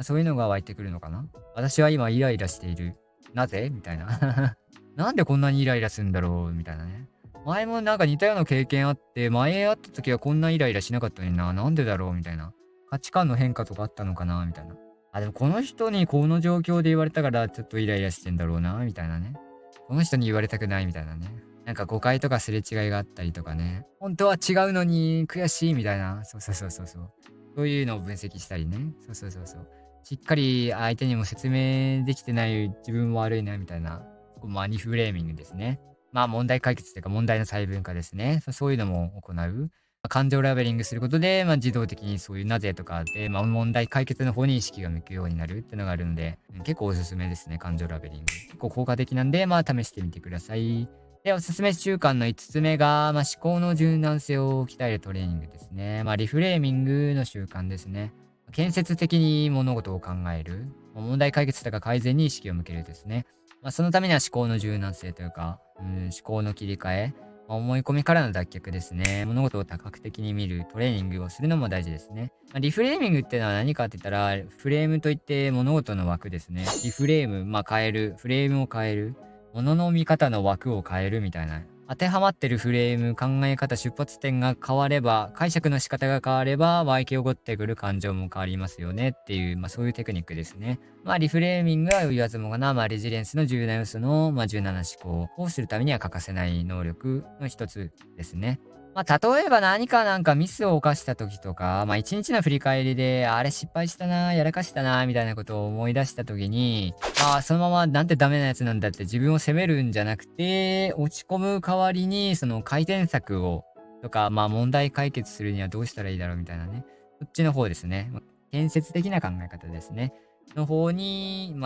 [SPEAKER 1] そういうのが湧いてくるのかな。私は今イライラしている。なぜみたいな。なんでこんなにイライラするんだろうみたいなね。前も似たような経験あって、前会った時はこんなイライラしなかったのにな。なんでだろうみたいな。価値観の変化とかあったのかなみたいな。でもこの人にこの状況で言われたからちょっとイライラしてんだろうなみたいなね。この人に言われたくないみたいなね。誤解とかすれ違いがあったりとかね。本当は違うのに悔しいみたいな。そう。そういうのを分析したりね。そう。しっかり相手にも説明できてない自分も悪いなみたいな。リフレーミングですね。問題解決というか問題の細分化ですね。そういうのも行う。感情ラベリングすることで、自動的にそういうなぜとかで、問題解決の方に意識が向くようになるっていうのがあるので、結構おすすめですね、感情ラベリング。結構効果的なんで、試してみてください。で、おすすめ習慣の5つ目が、思考の柔軟性を鍛えるトレーニングですね。リフレーミングの習慣ですね。建設的に物事を考える。問題解決とか改善に意識を向けるですね。そのためには思考の柔軟性というか、思考の切り替え、思い込みからの脱却ですね。物事を多角的に見るトレーニングをするのも大事ですね。リフレーミングっていうのは何かって言ったら、フレームといって物事の枠ですね。リフレーム、変える。フレームを変える。物の見方の枠を変えるみたいな。当てはまってるフレーム、考え方、出発点が変われば、解釈の仕方が変われば、湧き起こってくる感情も変わりますよねっていう、そういうテクニックですね。リフレーミングは言わずもがな、レジリエンスの重要な要素の、17思考をするためには欠かせない能力の一つですね。例えば何かミスを犯した時とか、一日の振り返りで、あれ失敗したな、やらかしたな、みたいなことを思い出した時に、そのままなんてダメなやつなんだって自分を責めるんじゃなくて、落ち込む代わりに、その改善策を、とか、問題解決するにはどうしたらいいだろうみたいなね。こっちの方ですね。建設的な考え方ですね。の方に、思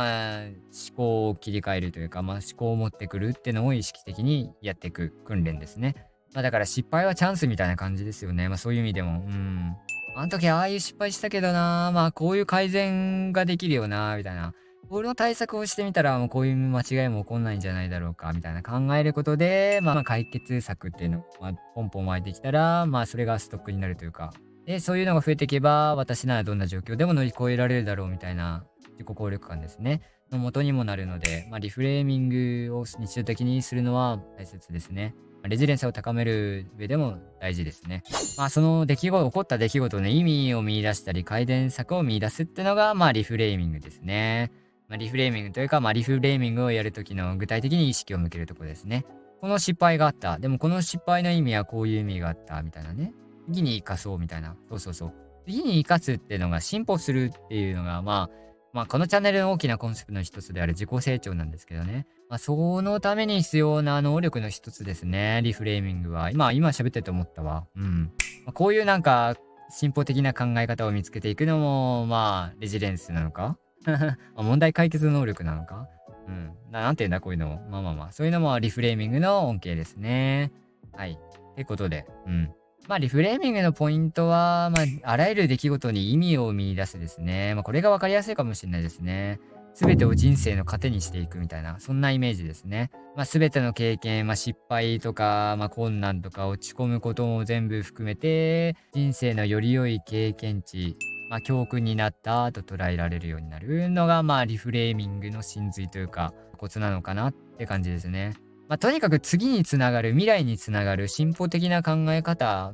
[SPEAKER 1] 考を切り替えるというか、思考を持ってくるっていうのを意識的にやっていく訓練ですね。だから失敗はチャンスみたいな感じですよね。そういう意味でも。あの時ああいう失敗したけどな、こういう改善ができるよな、みたいな。この対策をしてみたら、もうこういう間違いも起こんないんじゃないだろうか、みたいな考えることで、解決策っていうのが、ポンポン湧いてきたら、それがストックになるというか。で、そういうのが増えていけば、私ならどんな状況でも乗り越えられるだろう、みたいな自己効力感ですね。の元にもなるので、リフレーミングを日常的にするのは大切ですね。レジリエンスを高める上でも大事ですね。その起こった出来事の意味を見出したり、改善策を見出すってのが、リフレーミングですね。リフレーミングというか、リフレーミングをやるときの具体的に意識を向けるところですね。この失敗があった。でもこの失敗の意味はこういう意味があった。みたいなね。次に生かそうみたいな。そうそうそう。次に生かすっていうのが進歩するっていうのが、このチャンネルの大きなコンセプトの一つである自己成長なんですけどね。そのために必要な能力の一つですね。リフレーミングは。今喋ってて思ったわ。こういう進歩的な考え方を見つけていくのも、レジリエンスなのか問題解決能力なのかなんて言うんだ、こういうのを。そういうのもリフレーミングの恩恵ですね。はい。ってことで、リフレーミングのポイントは、あらゆる出来事に意味を見出すですね。これが分かりやすいかもしれないですね。すべてを人生の糧にしていくみたいな、そんなイメージですね。すべての経験、失敗とか、困難とか落ち込むことも全部含めて、人生のより良い経験値、教訓になったと捉えられるようになるのが、リフレーミングの真髄というか、コツなのかなって感じですね。とにかく次につながる、未来につながる進歩的な考え方、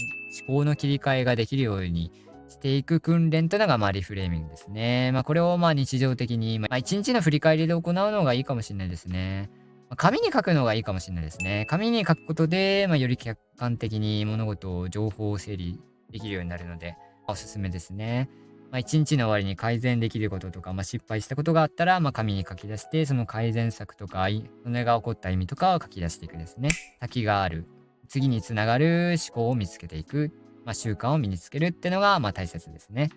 [SPEAKER 1] 思考の切り替えができるようにしていく訓練というのが、リフレーミングですね。これを日常的に、一日の振り返りで行うのがいいかもしれないですね。紙に書くのがいいかもしれないですね。紙に書くことで、より客観的に物事を情報を整理できるようになるので、おすすめですね。一日の終わりに改善できることとか、失敗したことがあったら、紙に書き出して、その改善策とか、それが起こった意味とかを書き出していくですね。先がある。次につながる思考を見つけていく。習慣を身につけるってのが、大切ですね。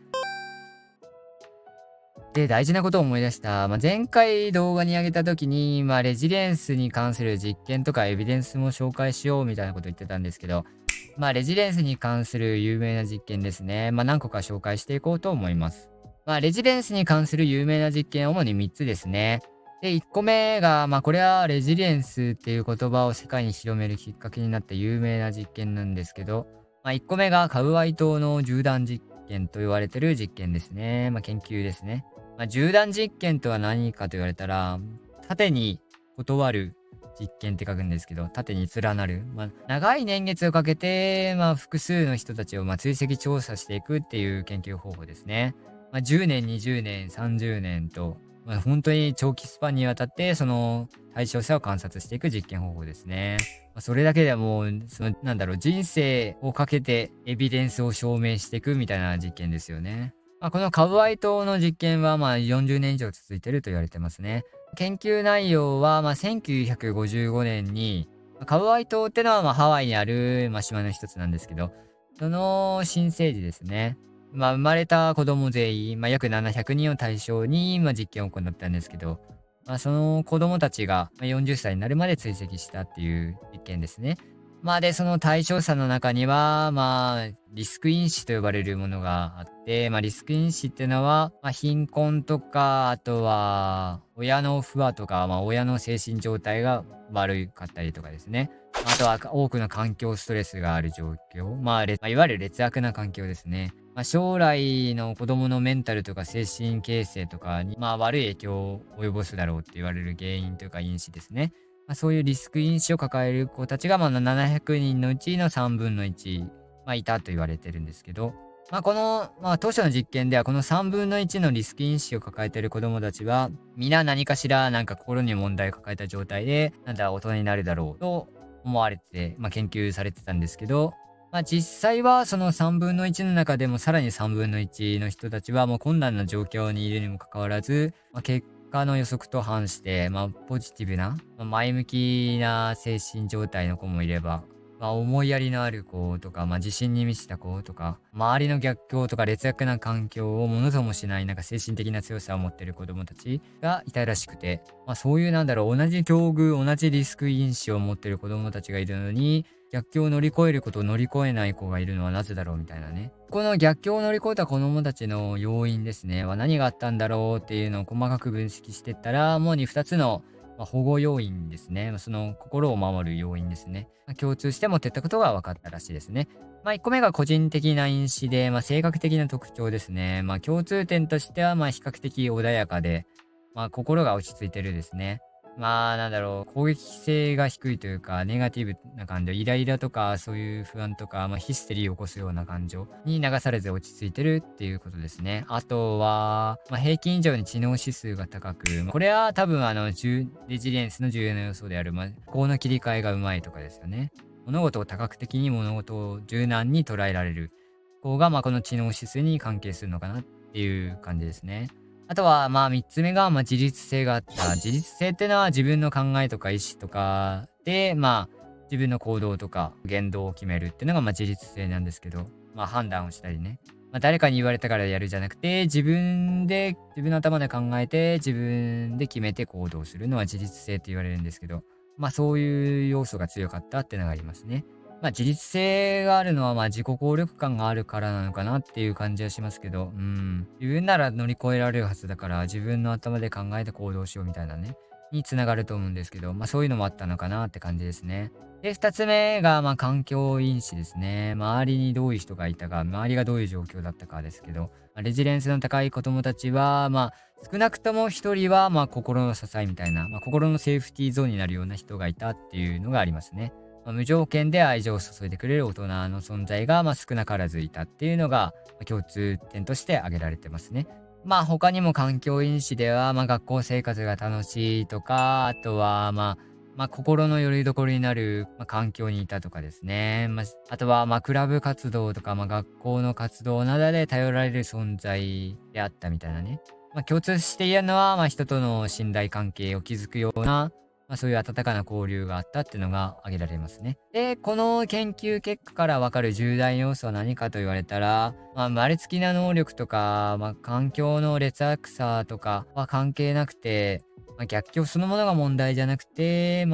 [SPEAKER 1] で、大事なことを思い出した。前回動画に上げた時に、レジリエンスに関する実験とかエビデンスも紹介しようみたいなこと言ってたんですけど、レジリエンスに関する有名な実験ですね。何個か紹介していこうと思います。レジリエンスに関する有名な実験、主に3つですね。で、1個目が、これはレジリエンスっていう言葉を世界に広めるきっかけになった有名な実験なんですけど、1個目がカウアイ島の縦断実験と言われてる実験ですね。研究ですね。縦断実験とは何かと言われたら、縦に断る実験って書くんですけど、縦に連なる。長い年月をかけて、複数の人たちを追跡調査していくっていう研究方法ですね。10年、20年、30年と、本当に長期スパンにわたって、その対象者を観察していく実験方法ですね。それだけではもう、人生をかけてエビデンスを証明していくみたいな実験ですよね。このカウアイ島の実験は40年以上続いていると言われてますね。研究内容は1955年に、カウアイ島ってのはハワイにある島の一つなんですけど、その新生児ですね。生まれた子供全員、約700人を対象に、実験を行ったんですけど、その子供たちが、40歳になるまで追跡したっていう実験ですね。で、その対象者の中には、リスク因子と呼ばれるものがあって、リスク因子っていうのは、貧困とか、あとは、親の不和とか、親の精神状態が悪かったりとかですね。あとは多くの環境ストレスがある状況。いわゆる劣悪な環境ですね。将来の子供のメンタルとか精神形成とかに、悪い影響を及ぼすだろうって言われる原因というか因子ですね。そういうリスク因子を抱える子たちが、700人のうちの3分の1、いたと言われてるんですけど、この、当初の実験ではこの3分の1のリスク因子を抱えている子供たちは、皆何かしらなんか心に問題を抱えた状態で、大人になるだろうと思われて、研究されてたんですけど、実際はその3分の1の中でもさらに3分の1の人たちはもう困難な状況にいるにもかかわらず、結果の予測と反して、ポジティブな、前向きな精神状態の子もいれば、思いやりのある子とか、自信に満ちた子とか、周りの逆境とか劣悪な環境をものともしないなんか精神的な強さを持っている子供たちがいたらしくて、そういう同じ境遇、同じリスク因子を持っている子供たちがいるのに、逆境を乗り越えることを乗り越えない子がいるのはなぜだろうみたいなね。この逆境を乗り越えた子供たちの要因ですね。何があったんだろうっていうのを細かく分析していったら、主に2つの保護要因ですね。その心を守る要因ですね。共通して持っていったことが分かったらしいですね。1個目が個人的な因子で、性格的な特徴ですね。共通点としては、比較的穏やかで、心が落ち着いてるですね。攻撃性が低いというか、ネガティブな感情、イライラとか、そういう不安とか、ヒステリーを起こすような感情に流されず落ち着いてるっていうことですね。あとは、平均以上に知能指数が高く、これは多分レジリエンスの重要な要素である、思考の切り替えがうまいとかですよね。物事を多角的に物事を柔軟に捉えられる方が、この知能指数に関係するのかなっていう感じですね。あとは、3つ目が、自律性があった。自律性ってのは自分の考えとか意思とかで、自分の行動とか言動を決めるっていうのが、自律性なんですけど、判断をしたりね。誰かに言われたからやるじゃなくて、自分の頭で考えて、自分で決めて行動するのは自律性って言われるんですけど、そういう要素が強かったっていうのがありますね。自律性があるのは、自己効力感があるからなのかなっていう感じはしますけど、自分なら乗り越えられるはずだから、自分の頭で考えて行動しようみたいなね、につながると思うんですけど、そういうのもあったのかなって感じですね。で、二つ目が、環境因子ですね。周りにどういう人がいたか、周りがどういう状況だったかですけど、レジリエンスの高い子供たちは、少なくとも一人は、心の支えみたいな、心のセーフティーゾーンになるような人がいたっていうのがありますね。無条件で愛情を注いでくれる大人の存在が、少なからずいたっていうのが、共通点として挙げられてますね。他にも環境因子では、学校生活が楽しいとか、あとは、心の拠り所になる、環境にいたとかですね。あとは、クラブ活動とか、学校の活動などで頼られる存在であったみたいなね。共通して言えるのは、人との信頼関係を築くような、そういう温かな交流があったっていうのが挙げられますね。で、この研究結果からわかる重大要素は何かと言われたら、生まれつきな能力とか、環境の劣悪さとかは関係なくて、逆境そのものが問題じゃなくて、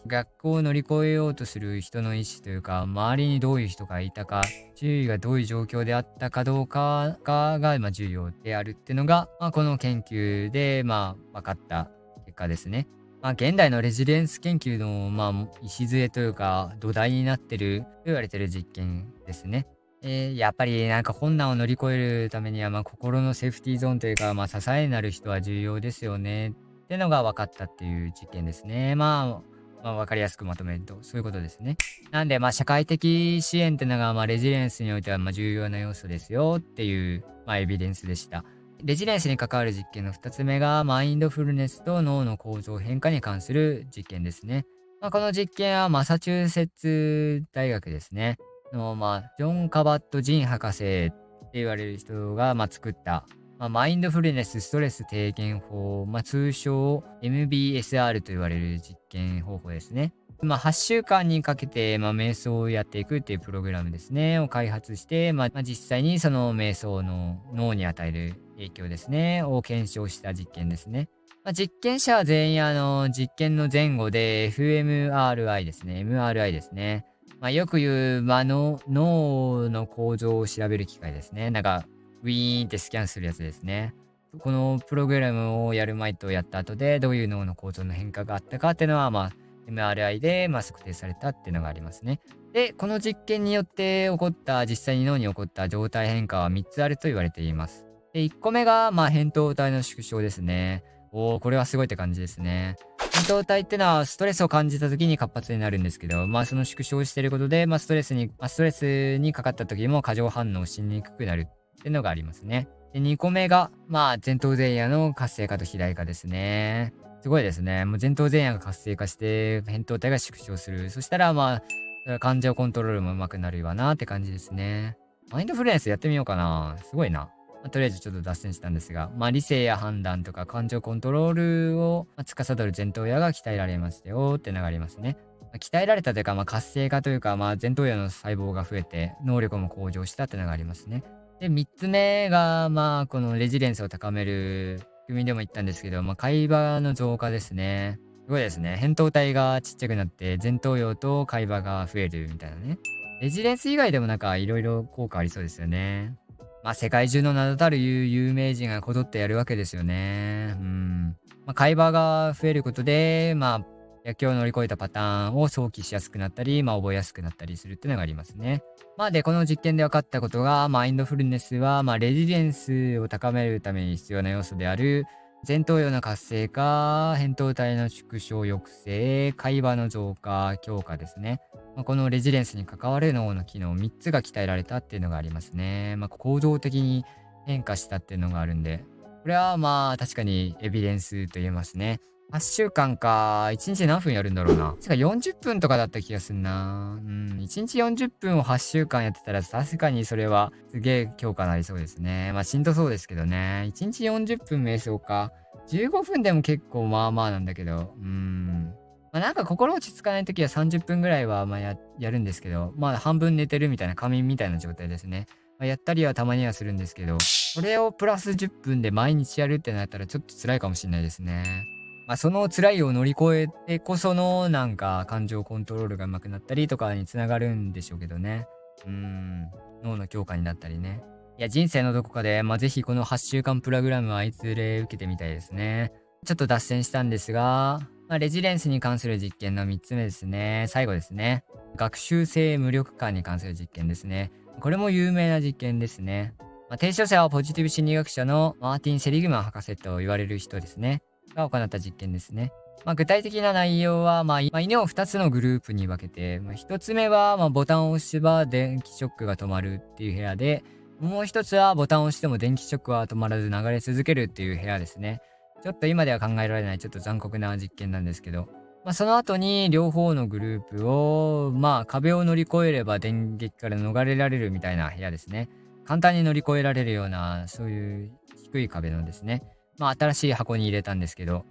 [SPEAKER 1] 逆境を乗り越えようとする人の意思というか、周りにどういう人がいたか、周囲がどういう状況であったかどうかが、重要であるっていうのが、この研究で、分かった結果ですね。現代のレジリエンス研究の、礎というか、土台になってると言われてる実験ですね。やっぱりなんか困難を乗り越えるためには、心のセーフティーゾーンというか、支えになる人は重要ですよねってのが分かったっていう実験ですね。分かりやすくまとめると、そういうことですね。なんで、社会的支援ってのが、レジリエンスにおいては、重要な要素ですよっていう、エビデンスでした。レジリエンスに関わる実験の2つ目が、マインドフルネスと脳の構造変化に関する実験ですね。この実験はマサチューセッツ大学ですね。ジョン・カバット・ジン博士って言われる人が、作った、マインドフルネスストレス低減法、通称 MBSR と言われる実験方法ですね。8週間にかけて、瞑想をやっていくっていうプログラムですね、を開発して、実際にその瞑想の脳に与える影響ですね、を検証した実験ですね。実験者は全員実験の前後で fMRI ですね、MRI ですね。よく言う、脳の構造を調べる機械ですね。なんか、ウィーンってスキャンするやつですね。このプログラムをやる前とやった後で、どういう脳の構造の変化があったかっていうのは、MRI で、測定されたっていうのがありますね。で、この実験によって起こった、実際に脳に起こった状態変化は3つあると言われています。で、1個目が、扁桃体の縮小ですね。おー、これはすごいって感じですね。扁桃体ってのはストレスを感じた時に活発になるんですけど、その縮小していることで、ストレスにかかった時も過剰反応しにくくなるっていうのがありますね。で、2個目が、前頭前野の活性化と肥大化ですね。すごいですね。もう前頭前野が活性化して、扁桃体が縮小する。そしたら、感情コントロールも上手くなるわなって感じですね。マインドフルネスやってみようかな。すごいな。とりあえずちょっと脱線したんですが、理性や判断とか感情コントロールを、司る前頭野が鍛えられましたよってのがありますね。鍛えられたというか、活性化というか、前頭葉の細胞が増えて、能力も向上したってのがありますね。で、3つ目が、このレジリエンスを高める仕組みでも言ったんですけど、会話の増加ですね。すごいですね。扁桃体がちっちゃくなって、前頭葉と会話が増えるみたいなね。レジリエンス以外でもなんかいろいろ効果ありそうですよね。世界中の名だたる有名人がこぞってやるわけですよね。会話が増えることで、逆境を乗り越えたパターンを想起しやすくなったり、覚えやすくなったりするっていうのがありますね。で、この実験で分かったことが、マインドフルネスは、レジリエンスを高めるために必要な要素である、前頭葉の活性化、扁桃体の縮小抑制、会話の増加、強化ですね。このレジリエンスに関わる脳の機能3つが鍛えられたっていうのがありますね。構造的に変化したっていうのがあるんで、これは確かにエビデンスと言えますね。8週間か、1日何分やるんだろうな。確か40分とかだった気がすんな。1日40分を8週間やってたら、確かにそれはすげえ強化になりそうですね。しんどそうですけどね。1日40分瞑想か。15分でも結構まあまあなんだけど、なんか心落ち着かないときは30分ぐらいはやるんですけど、半分寝てるみたいな仮眠みたいな状態ですね。やったりはたまにはするんですけど、それをプラス10分で毎日やるってなったらちょっと辛いかもしれないですね。その辛いを乗り越えてこそのなんか感情コントロールが上手くなったりとかにつながるんでしょうけどね。脳の強化になったりね。いや、人生のどこかで、ぜひこの8週間プログラムはいずれ受けてみたいですね。ちょっと脱線したんですが、レジリエンスに関する実験の3つ目ですね。最後ですね。学習性無力感に関する実験ですね。これも有名な実験ですね。提唱者はポジティブ心理学者のマーティン・セリグマン博士と言われる人ですね。が行った実験ですね。具体的な内容は、犬を2つのグループに分けて、1つ目は、ボタンを押せば電気ショックが止まるっていう部屋で、もう1つはボタンを押しても電気ショックは止まらず流れ続けるっていう部屋ですね。ちょっと今では考えられないちょっと残酷な実験なんですけど、その後に両方のグループを、壁を乗り越えれば電撃から逃れられるみたいな部屋ですね。簡単に乗り越えられるような、そういう低い壁のですね。新しい箱に入れたんですけど、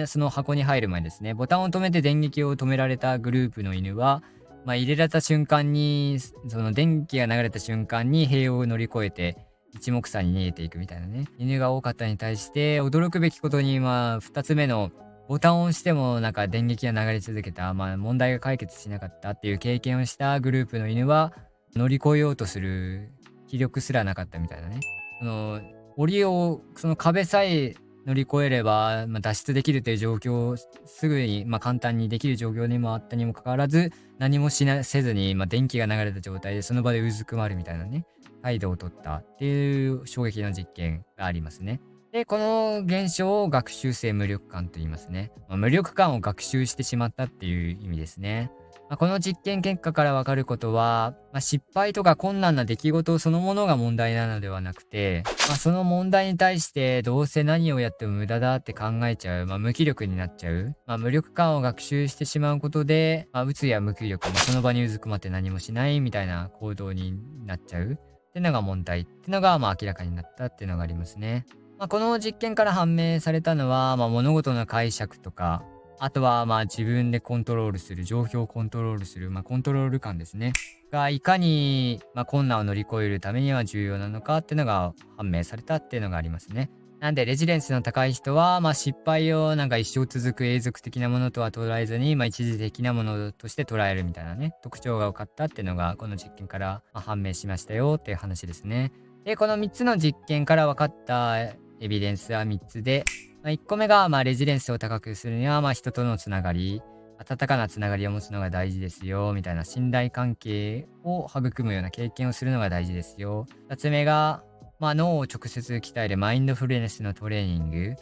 [SPEAKER 1] その箱に入る前ですね、ボタンを止めて電撃を止められたグループの犬は、入れられた瞬間に、その電気が流れた瞬間に塀を乗り越えて、一目散に逃げていくみたいなね。犬が多かったに対して、驚くべきことに、二つ目の、ボタンを押してもなんか電撃が流れ続けた、問題が解決しなかったっていう経験をしたグループの犬は、乗り越えようとする気力すらなかったみたいなね。その壁さえ乗り越えれば、脱出できるという状況をすぐに、簡単にできる状況にもあったにもかかわらず、何もせずに、電気が流れた状態でその場でうずくまるみたいなね、態度を取ったっていう衝撃の実験がありますね。で、この現象を学習性無力感と言いますね。無力感を学習してしまったっていう意味ですね。この実験結果からわかることは、失敗とか困難な出来事そのものが問題なのではなくて、その問題に対してどうせ何をやっても無駄だって考えちゃう、無気力になっちゃう、無力感を学習してしまうことで、鬱や無気力、その場にうずくまって何もしないみたいな行動になっちゃうっていうのが問題っていうのが明らかになったっていうのがありますね。この実験から判明されたのは、物事の解釈とか、あとは、自分でコントロールする、状況をコントロールする、コントロール感ですね。が、いかに、困難を乗り越えるためには重要なのかっていうのが判明されたっていうのがありますね。なんで、レジリエンスの高い人は、失敗をなんか一生続く永続的なものとは捉えずに、一時的なものとして捉えるみたいなね、特徴が分かったっていうのが、この実験から、判明しましたよっていう話ですね。で、この3つの実験から分かったエビデンスは3つで、1個目が、レジリエンスを高くするには、人とのつながり、温かなつながりを持つのが大事ですよ、みたいな信頼関係を育むような経験をするのが大事ですよ。2つ目が、脳を直接鍛えるマインドフルネスのトレーニング。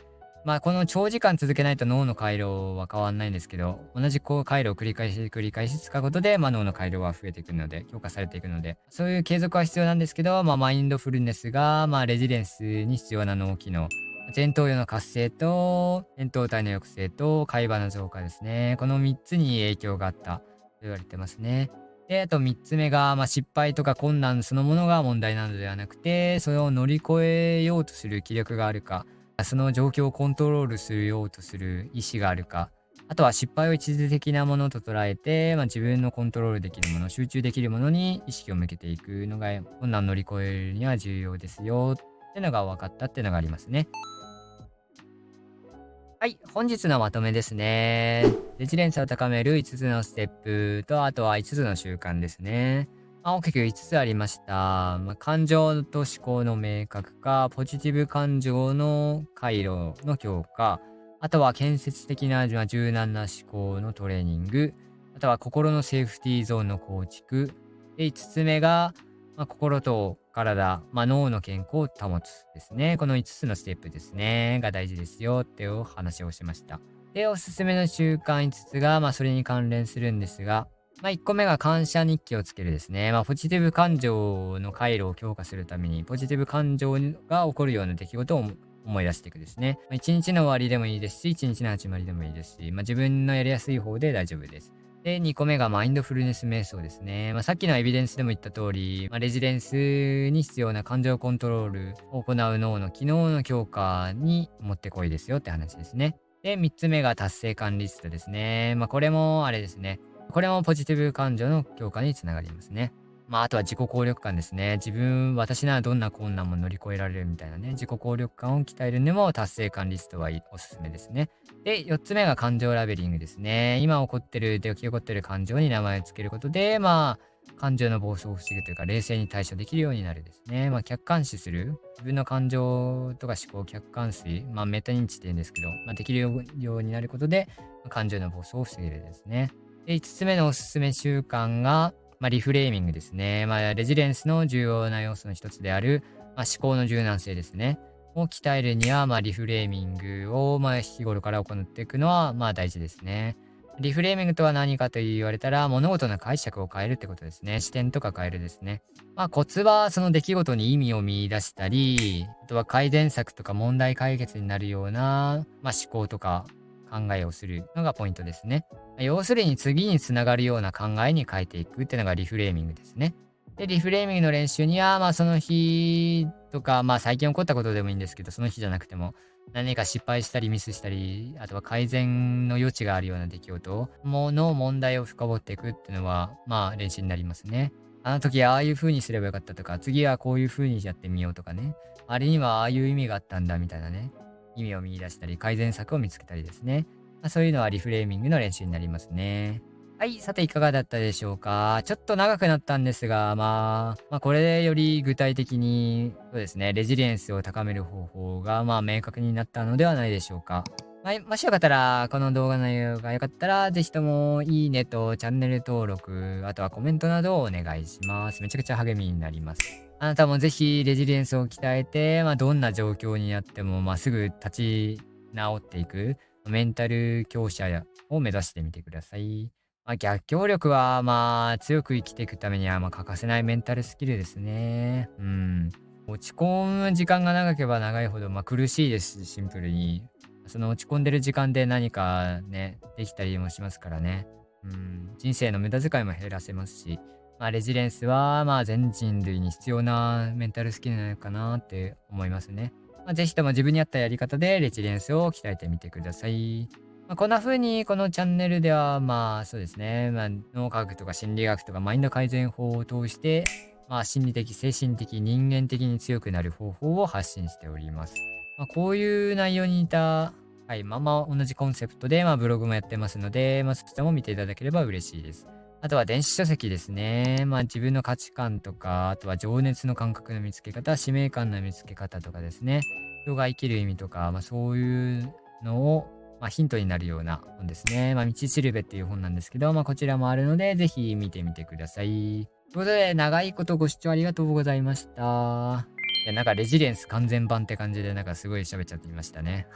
[SPEAKER 1] この長時間続けないと脳の回路は変わんないんですけど、同じ回路を繰り返し使うことで、脳の回路は増えていくので、強化されていくので、そういう継続は必要なんですけど、マインドフルネスが、レジリエンスに必要な脳機能。前頭葉の活性と、扁桃体の抑制と、海馬の増加ですね。この3つに影響があったと言われてますね。で、あと3つ目が、失敗とか困難そのものが問題なのではなくて、それを乗り越えようとする気力があるか、その状況をコントロールするようとする意思があるか、あとは失敗を一時的なものと捉えて、自分のコントロールできるもの、集中できるものに意識を向けていくのが、困難を乗り越えるには重要ですよ、っていうのが分かったっていうのがありますね。はい、本日のまとめですね。レジリエンスを高める5つのステップと、あとは5つの習慣ですね。大きく5つありました。感情と思考の明確化、ポジティブ感情の回路の強化、あとは建設的な、柔軟な思考のトレーニング、あとは心のセーフティーゾーンの構築。で、5つ目が、心と体、脳の健康を保つですね。この5つのステップですね。が大事ですよっていうお話をしました。で、おすすめの習慣5つが、それに関連するんですが、1個目が感謝日記をつけるですね。ポジティブ感情の回路を強化するために、ポジティブ感情が起こるような出来事を思い出していくですね。1日の終わりでもいいですし、1日の始まりでもいいですし、自分のやりやすい方で大丈夫です。で、2個目がマインドフルネス瞑想ですね。さっきのエビデンスでも言った通り、レジデンスに必要な感情コントロールを行う脳の機能の強化にもってこいですよって話ですね。で、3つ目が達成感リストですね。これもあれですね。これもポジティブ感情の強化につながりますね。あとは自己効力感ですね。私ならどんな困難も乗り越えられるみたいなね、自己効力感を鍛えるにも達成感リストはおすすめですね。で、4つ目が感情ラベリングですね。今起き起こってる感情に名前をつけることで、感情の暴走を防ぐというか、冷静に対処できるようになるですね。客観視する。自分の感情とか思考を客観視。メタ認知って言うんですけど、できるようになることで、感情の暴走を防げるですね。で、5つ目のおすすめ習慣が、リフレーミングですね。レジリエンスの重要な要素の一つである、思考の柔軟性ですね。を鍛えるには、リフレーミングを、日頃から行っていくのは、大事ですね。リフレーミングとは何かと言われたら、物事の解釈を変えるってことですね。視点とか変えるですね。コツは、その出来事に意味を見出したり、あとは改善策とか問題解決になるような、思考とか考えをするのがポイントですね。要するに次につながるような考えに変えていくっていうのがリフレーミングですね。で、リフレーミングの練習には、その日とか、最近起こったことでもいいんですけど、その日じゃなくても、何か失敗したりミスしたり、あとは改善の余地があるような出来事の問題を深掘っていくっていうのは、練習になりますね。あの時ああいう風にすればよかったとか、次はこういう風にやってみようとかね。あれにはああいう意味があったんだみたいなね。意味を見出したり、改善策を見つけたりですね。そういうのはリフレーミングの練習になりますね。はい、さていかがだったでしょうか。ちょっと長くなったんですが、これでより具体的に、そうですね、レジリエンスを高める方法が、明確になったのではないでしょうか。もしよかったら、この動画内容が良かったら、ぜひともいいねとチャンネル登録、あとはコメントなどをお願いします。めちゃくちゃ励みになります。あなたもぜひレジリエンスを鍛えて、どんな状況にあっても、すぐ立ち直っていく、メンタル強者を目指してみてください。逆境力は、強く生きていくためには、欠かせないメンタルスキルですね。うん。落ち込む時間が長ければ長いほど、苦しいですし、シンプルに。その落ち込んでる時間で何かね、できたりもしますからね。うん。人生の無駄遣いも減らせますし、レジリエンスは、全人類に必要なメンタルスキルなのかなって思いますね。ぜひとも自分に合ったやり方でレジリエンスを鍛えてみてください。こんな風にこのチャンネルでは、そうですね、脳科学とか心理学とかマインド改善法を通して、心理的、精神的、人間的に強くなる方法を発信しております。こういう内容に似た、はい、同じコンセプトで、ブログもやってますので、そちらも見ていただければ嬉しいです。あとは電子書籍ですね。自分の価値観とか、あとは情熱の感覚の見つけ方、使命感の見つけ方とかですね。人が生きる意味とか、そういうのを、ヒントになるような本ですね。道しるべっていう本なんですけど、こちらもあるので、ぜひ見てみてください。ということで、長いことご視聴ありがとうございました。いや、なんかレジリエンス完全版って感じで、なんかすごい喋っちゃってみましたね。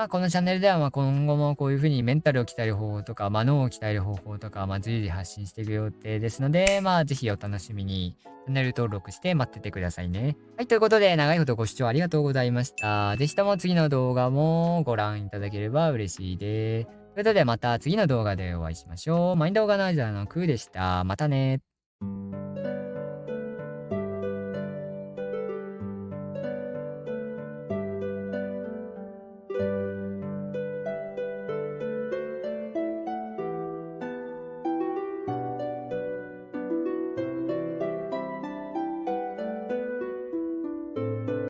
[SPEAKER 1] このチャンネルでは、今後もこういう風にメンタルを鍛える方法とか、脳を鍛える方法とか、随時発信していく予定ですので、ぜひお楽しみに、チャンネル登録して待っててくださいね。はい、ということで、長いことご視聴ありがとうございました。ぜひとも次の動画もご覧いただければ嬉しいです。ということで、また次の動画でお会いしましょう。マインドオーガナイザーのクーでした。またね。